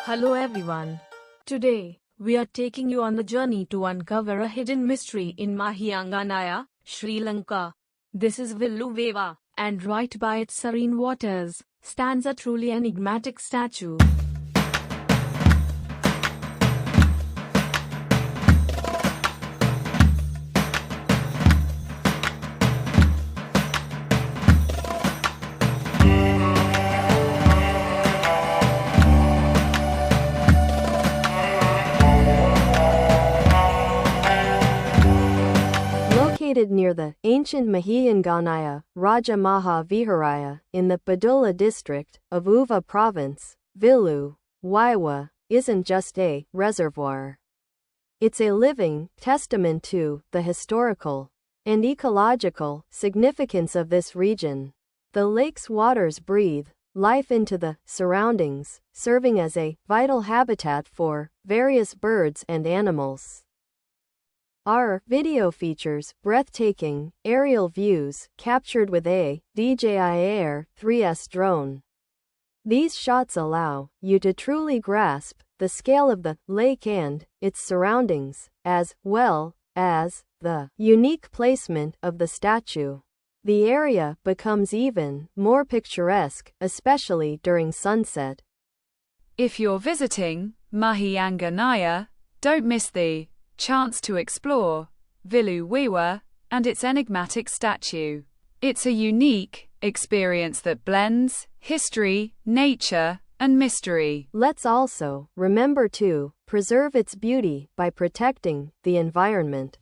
Hello everyone. Today, we are taking you on the journey to uncover a hidden mystery in Mahiyanganaya, Sri Lanka. This is Villu Wewa, and right by its serene waters, stands a truly enigmatic statue. Located near the ancient Mahiyanganaya Raja Maha Viharaya in the Badulla district of Uva province, Villu Wewa isn't just a reservoir. It's a living testament to the historical and ecological significance of this region. The lake's waters breathe life into the surroundings, serving as a vital habitat for various birds and animals. Our video features breathtaking aerial views captured with a DJI Air 3S drone. These shots allow you to truly grasp the scale of the lake and its surroundings, as well as the unique placement of the statue. The area becomes even more picturesque, especially during sunset. If you're visiting Mahiyanganaya, don't miss the chance to explore Villu Wewa and its enigmatic statue. It's a unique experience that blends history, nature, and mystery. Let's also remember to preserve its beauty by protecting the environment.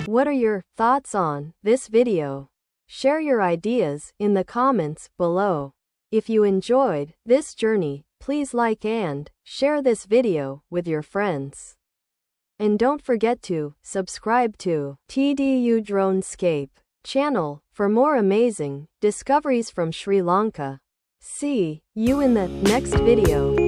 What are your thoughts on this video? Share your ideas in the comments below. If you enjoyed this journey, please like and share this video with your friends. And don't forget to subscribe to TDUDRONESCAPE channel for more amazing discoveries from Sri Lanka. See you in the next video.